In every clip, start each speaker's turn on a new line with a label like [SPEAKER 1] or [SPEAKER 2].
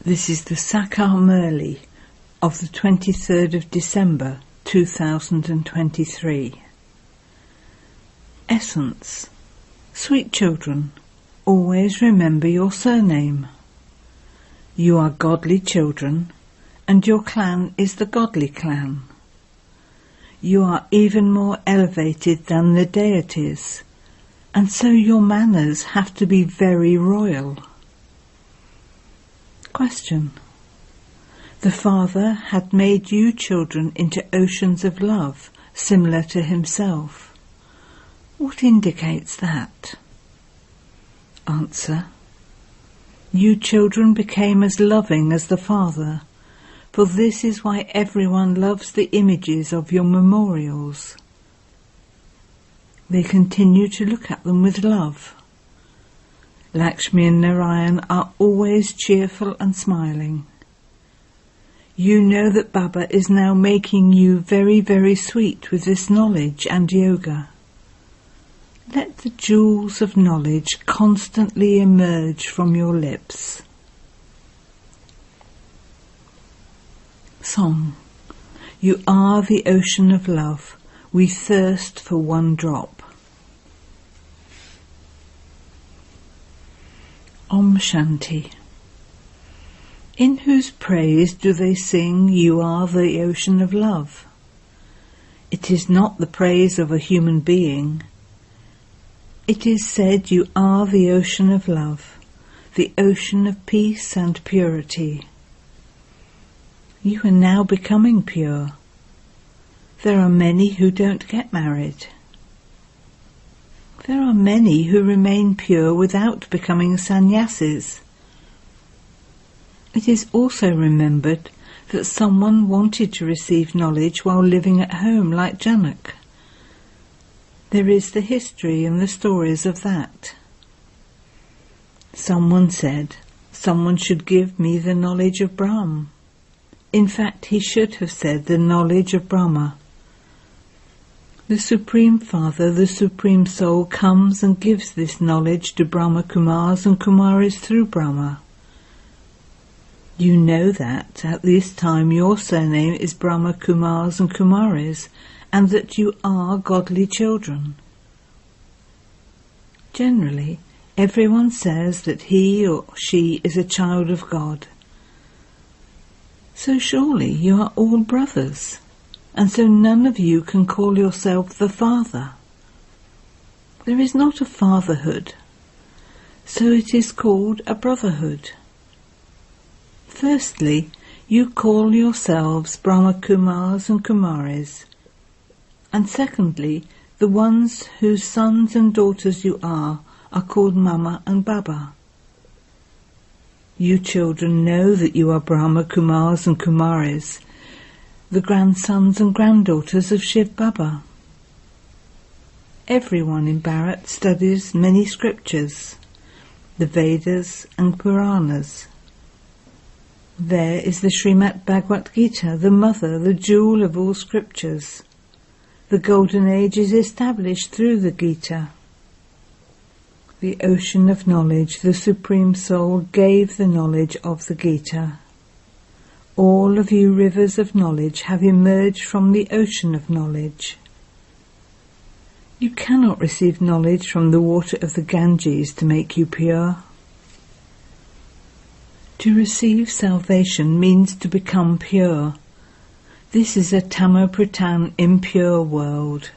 [SPEAKER 1] This is the Sakar Murli of the 23rd of December 2023. Essence. Sweet children, always remember your surname. You are godly children, and your clan is the godly clan. You are even more elevated than the deities, and so your manners have to be very royal. Question. The Father had made you children into oceans of love, similar to himself. What indicates that? Answer. You children became as loving as the Father, for this is why everyone loves the images of your memorials. They continue to look at them with love. Lakshmi and Narayan are always cheerful and smiling. You know that Baba is now making you very, very sweet with this knowledge and yoga. Let the jewels of knowledge constantly emerge from your lips. Song. You are the ocean of love. We thirst for one drop. Om Shanti. In whose praise do they sing, you are the ocean of love? It is not the praise of a human being. It is said you are the ocean of love, the ocean of peace and purity. You are now becoming pure. There are many who don't get married. There are many who remain pure without becoming sannyasis. It is also remembered that someone wanted to receive knowledge while living at home like Janak. There is the history and the stories of that. Someone said, someone should give me the knowledge of Brahm. In fact, he should have said the knowledge of Brahma. The Supreme Father, the Supreme Soul, comes and gives this knowledge to Brahma Kumars and Kumaris through Brahma. You know that at this time your surname is Brahma Kumars and Kumaris, and that you are godly children. Generally, everyone says that he or she is a child of God. So surely you are all brothers, and so none of you can call yourself the Father. There is not a fatherhood, so it is called a brotherhood. Firstly, you call yourselves Brahma Kumars and Kumaris, and secondly, the ones whose sons and daughters you are called Mama and Baba. You children know that you are Brahma Kumars and Kumaris, the grandsons and granddaughters of Shiv Baba. Everyone in Bharat studies many scriptures, the Vedas and Puranas. There is the Srimad Bhagavad Gita, the mother, the jewel of all scriptures. The golden age is established through the Gita. The ocean of knowledge, the Supreme Soul, gave the knowledge of the Gita. All of you rivers of knowledge have emerged from the ocean of knowledge. You cannot receive knowledge from the water of the Ganges to make you pure. To receive salvation means to become pure. This is a Tamo-Pradhan impure world.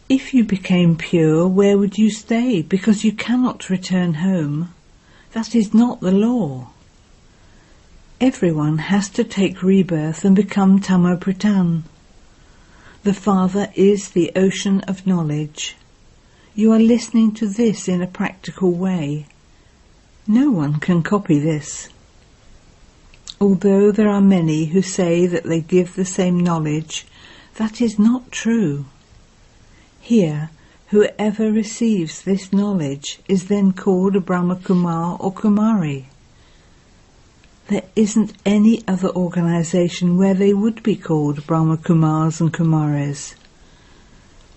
[SPEAKER 1] If you became pure, where would you stay? Because you cannot return home. That is not the law. Everyone has to take rebirth and become Tamo-Pradhan. The Father is the ocean of knowledge. You are listening to this in a practical way. No one can copy this. Although there are many who say that they give the same knowledge, that is not true. Here, whoever receives this knowledge is then called a Brahma Kumar or Kumari. There isn't any other organization where they would be called Brahma Kumars and Kumaris.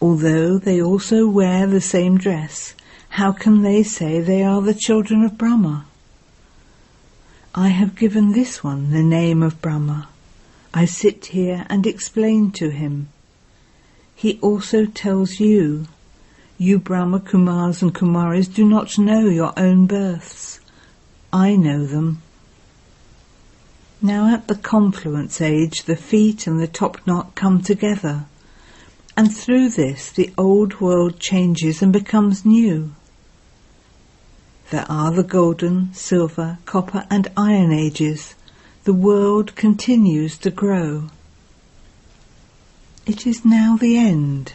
[SPEAKER 1] Although they also wear the same dress, how can they say they are the children of Brahma? I have given this one the name of Brahma. I sit here and explain to him. He also tells you, you Brahma Kumars and Kumaris do not know your own births. I know them. Now at the confluence age, the feet and the top knot come together, and through this the old world changes and becomes new. There are the golden, silver, copper and iron ages. The world continues to grow. It is now the end.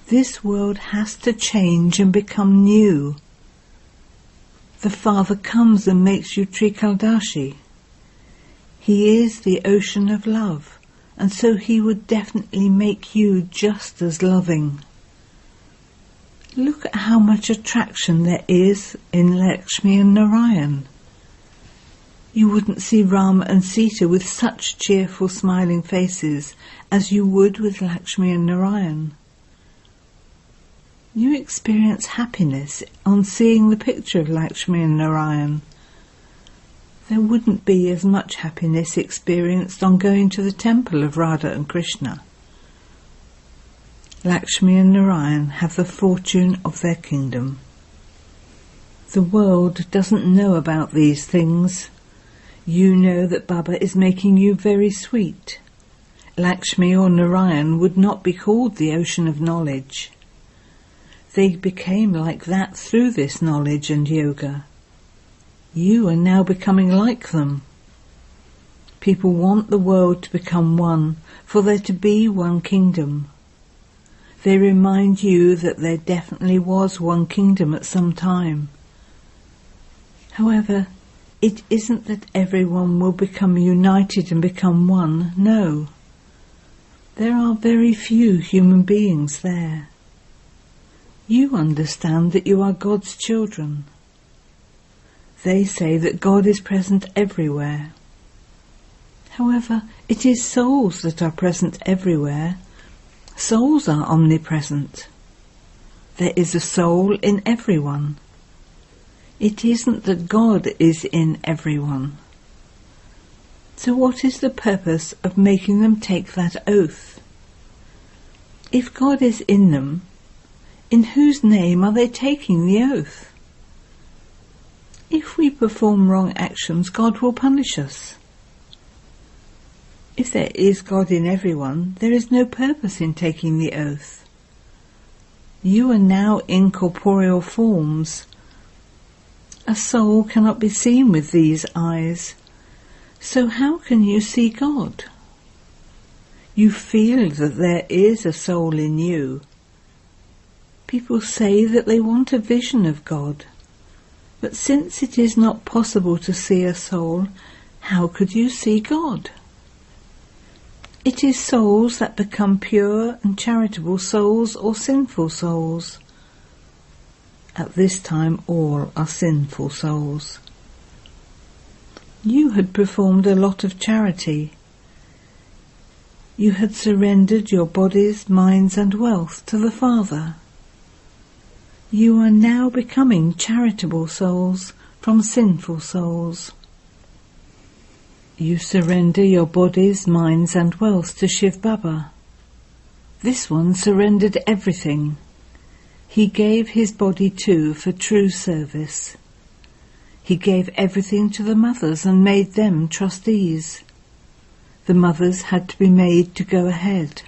[SPEAKER 1] This world has to change and become new. The Father comes and makes you Trikaldashi. He is the ocean of love, and so he would definitely make you just as loving. Look at how much attraction there is in Lakshmi and Narayan. You wouldn't see Rama and Sita with such cheerful smiling faces as you would with Lakshmi and Narayan. You experience happiness on seeing the picture of Lakshmi and Narayan. There wouldn't be as much happiness experienced on going to the temple of Radha and Krishna. Lakshmi and Narayan have the fortune of their kingdom. The world doesn't know about these things. You know that Baba is making you very sweet. Lakshmi or Narayan would not be called the ocean of knowledge. They became like that through this knowledge and yoga. You are now becoming like them. People want the world to become one, for there to be one kingdom. They remind you that there definitely was one kingdom at some time. However, it isn't that everyone will become united and become one, no. There are very few human beings there. You understand that you are God's children. They say that God is present everywhere. However, it is souls that are present everywhere. Souls are omnipresent. There is a soul in everyone. It isn't that God is in everyone. So what is the purpose of making them take that oath? If God is in them, in whose name are they taking the oath? If we perform wrong actions, God will punish us. If there is God in everyone, there is no purpose in taking the oath. You are now in corporeal forms. A soul cannot be seen with these eyes. So how can you see God? You feel that there is a soul in you. People say that they want a vision of God. But since it is not possible to see a soul, how could you see God? It is souls that become pure and charitable souls or sinful souls. At this time all are sinful souls. You had performed a lot of charity. You had surrendered your bodies, minds and wealth to the Father. You are now becoming charitable souls from sinful souls. You surrender your bodies, minds and wealth to Shiv Baba. This one surrendered everything. He gave his body too for true service. He gave everything to the mothers and made them trustees. The mothers had to be made to go ahead.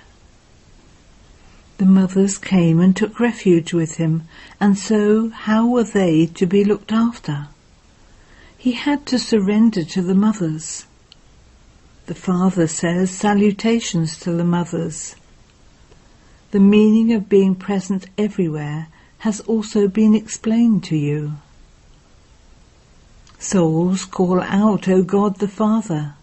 [SPEAKER 1] The mothers came and took refuge with him, and so how were they to be looked after? He had to surrender to the mothers. The Father says salutations to the mothers. The meaning of being present everywhere has also been explained to you. Souls call out, O God the Father.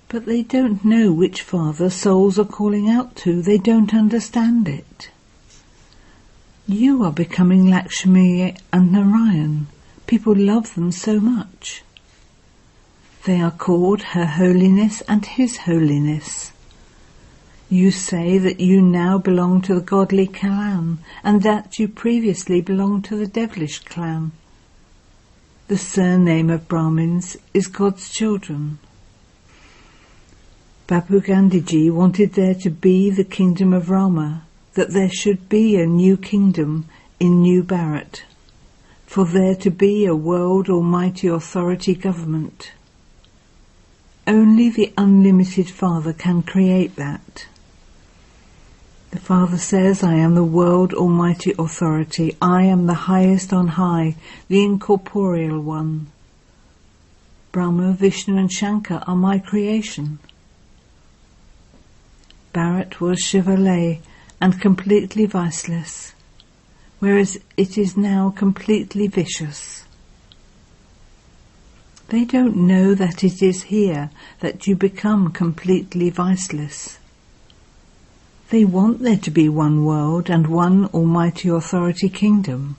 [SPEAKER 1] But they don't know which Father souls are calling out to. They don't understand it. You are becoming Lakshmi and Narayan. People love them so much. They are called Her Holiness and His Holiness. You say that you now belong to the godly clan and that you previously belonged to the devilish clan. The surname of Brahmins is God's children. Babu Gandhiji wanted there to be the kingdom of Rama, that there should be a new kingdom in New Bharat, for there to be a world almighty authority government. Only the unlimited Father can create that. The Father says, I am the world almighty authority. I am the highest on high, the incorporeal one. Brahma, Vishnu and Shankar are my creation. Bharat was Shivalay and completely viceless, whereas it is now completely vicious. They don't know that it is here that you become completely viceless. They want there to be one world and one almighty authority kingdom.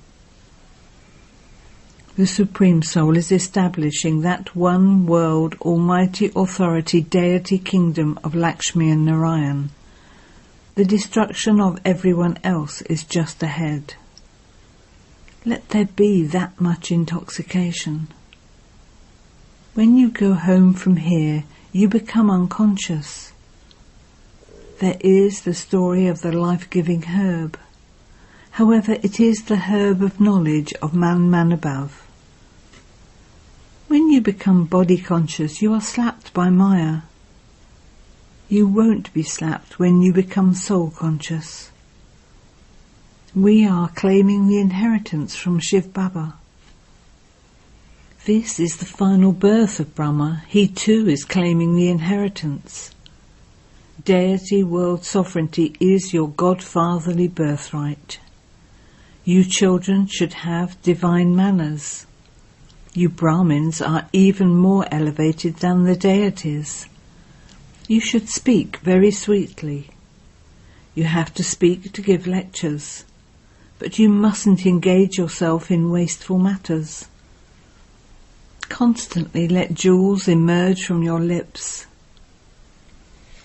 [SPEAKER 1] The Supreme Soul is establishing that one world almighty authority deity kingdom of Lakshmi and Narayan. The destruction of everyone else is just ahead. Let there be that much intoxication. When you go home from here, you become unconscious. There is the story of the life-giving herb. However, it is the herb of knowledge of man above. When you become body-conscious, you are slapped by Maya. You won't be slapped when you become soul-conscious. We are claiming the inheritance from Shiv Baba. This is the final birth of Brahma. He too is claiming the inheritance. Deity, world sovereignty is your godfatherly birthright. You children should have divine manners. You Brahmins are even more elevated than the deities. You should speak very sweetly. You have to speak to give lectures, but you mustn't engage yourself in wasteful matters. Constantly let jewels emerge from your lips.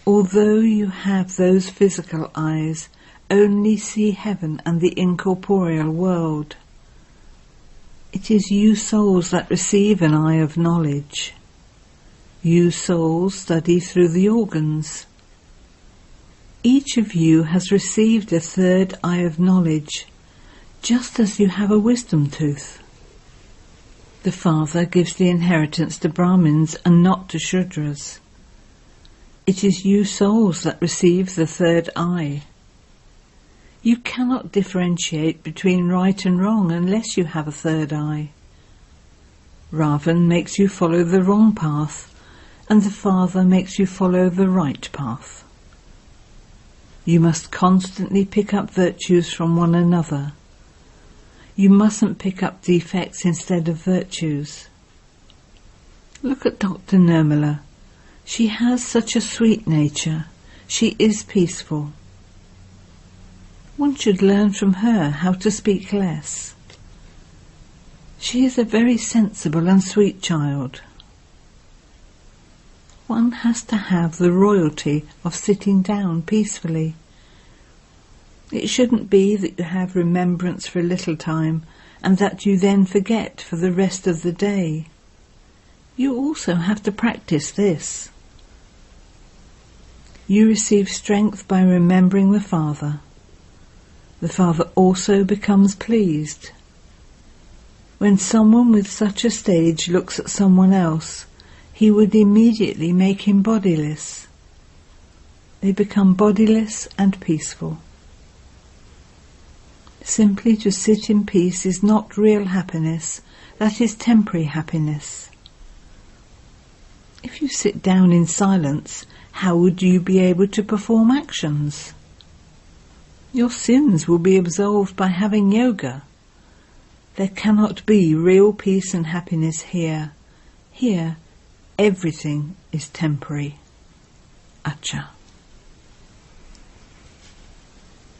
[SPEAKER 1] Although you have those physical eyes, only see heaven and the incorporeal world. It is you souls that receive an eye of knowledge. You souls study through the organs. Each of you has received a third eye of knowledge, just as you have a wisdom tooth. The Father gives the inheritance to Brahmins and not to Shudras. It is you souls that receive the third eye. You cannot differentiate between right and wrong unless you have a third eye. Ravan makes you follow the wrong path, and the Father makes you follow the right path. You must constantly pick up virtues from one another. You mustn't pick up defects instead of virtues. Look at Dr. Nirmala. She has such a sweet nature. She is peaceful. One should learn from her how to speak less. She is a very sensible and sweet child. One has to have the royalty of sitting down peacefully. It shouldn't be that you have remembrance for a little time and that you then forget for the rest of the day. You also have to practice this. You receive strength by remembering the Father. The Father also becomes pleased. When someone with such a stage looks at someone else, he would immediately make him bodiless. They become bodiless and peaceful. Simply to sit in peace is not real happiness, that is temporary happiness. If you sit down in silence, how would you be able to perform actions? Your sins will be absolved by having yoga. There cannot be real peace and happiness here. Here, everything is temporary. Acha.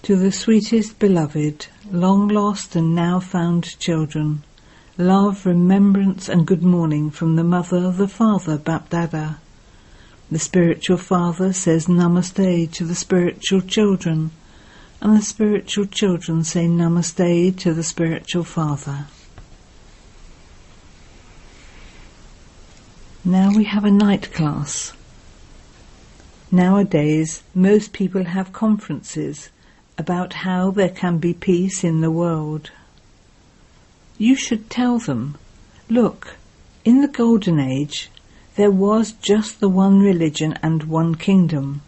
[SPEAKER 1] To the sweetest beloved, long lost and now found children, love, remembrance and good morning from the Mother, the Father, Bapdada. The spiritual Father says Namaste to the spiritual children, and the spiritual children say Namaste to the spiritual Father. Now we have a night class. Nowadays, most people have conferences about how there can be peace in the world. You should tell them, look, in the Golden Age, there was just the one religion and one kingdom.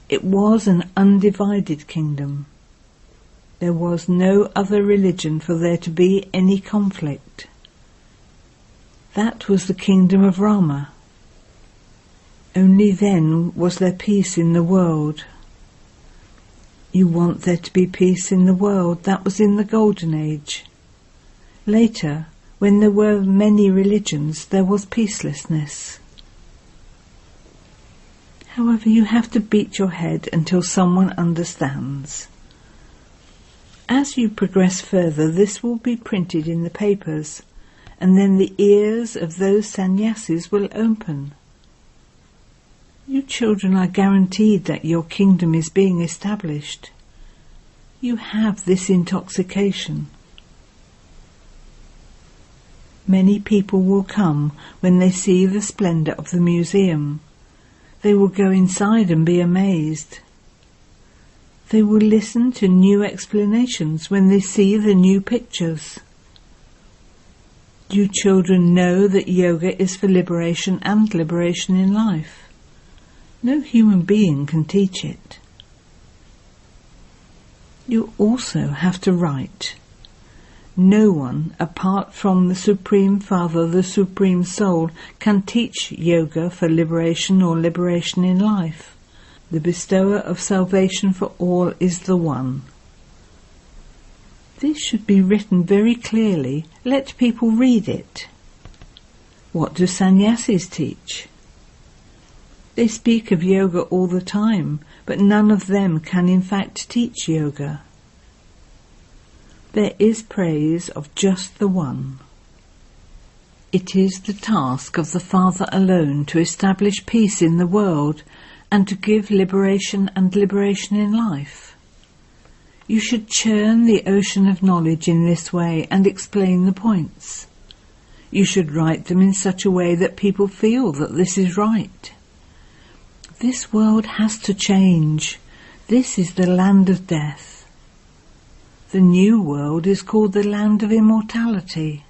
[SPEAKER 1] It was an undivided kingdom. There was no other religion for there to be any conflict. That was the kingdom of Rama. Only then was there peace in the world. You want there to be peace in the world. That was in the Golden Age. Later, when there were many religions, there was peacelessness. However, you have to beat your head until someone understands. As you progress further, this will be printed in the papers, and then the ears of those sannyasis will open. You children are guaranteed that your kingdom is being established. You have this intoxication. Many people will come when they see the splendour of the museum. They will go inside and be amazed. They will listen to new explanations when they see the new pictures. You children know that yoga is for liberation and liberation in life. No human being can teach it. You also have to write. No one, apart from the Supreme Father, the Supreme Soul, can teach yoga for liberation or liberation in life. The bestower of salvation for all is the One. This should be written very clearly. Let people read it. What do sannyasis teach? They speak of yoga all the time, but none of them can in fact teach yoga. There is praise of just the One. It is the task of the Father alone to establish peace in the world and to give liberation and liberation in life. You should churn the ocean of knowledge in this way and explain the points. You should write them in such a way that people feel that this is right. This world has to change. This is the land of death. The new world is called the land of immortality.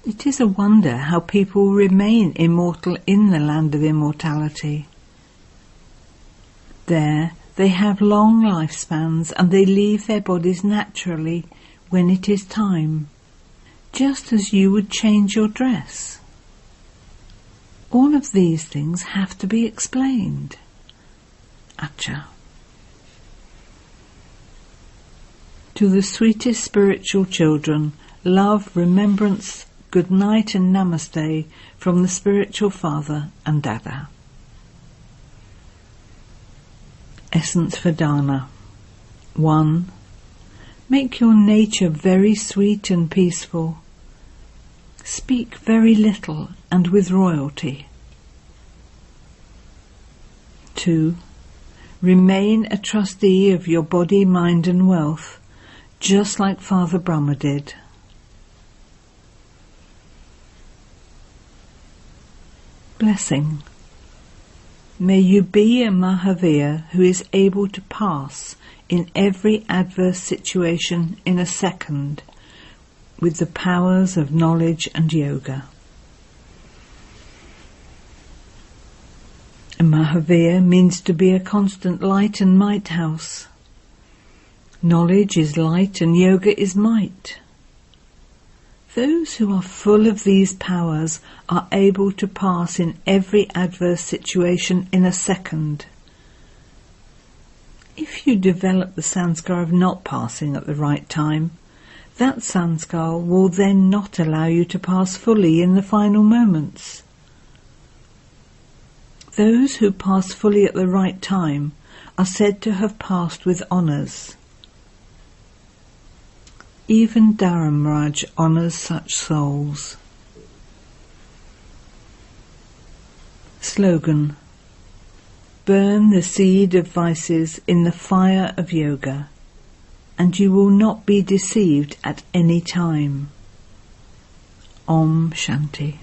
[SPEAKER 1] It is a wonder how people remain immortal in the land of immortality. There they have long lifespans and they leave their bodies naturally when it is time, just as you would change your dress. All of these things have to be explained. Acha. To the sweetest spiritual children, love, remembrance, good night and namaste from the spiritual father and Dada. Essence for Dana. 1. Make your nature very sweet and peaceful. Speak very little and with royalty. 2. Remain a trustee of your body, mind and wealth, just like Father Brahma did. Blessing. May you be a Mahavir who is able to pass in every adverse situation in a second with the powers of knowledge and yoga. A Mahavir means to be a constant light and might house. Knowledge is light and yoga is might. Those who are full of these powers are able to pass in every adverse situation in a second. If you develop the sanskar of not passing at the right time, that sanskar will then not allow you to pass fully in the final moments. Those who pass fully at the right time are said to have passed with honours. Even Dharamraj honours such souls. Slogan. Burn the seed of vices in the fire of yoga, and you will not be deceived at any time. Om Shanti.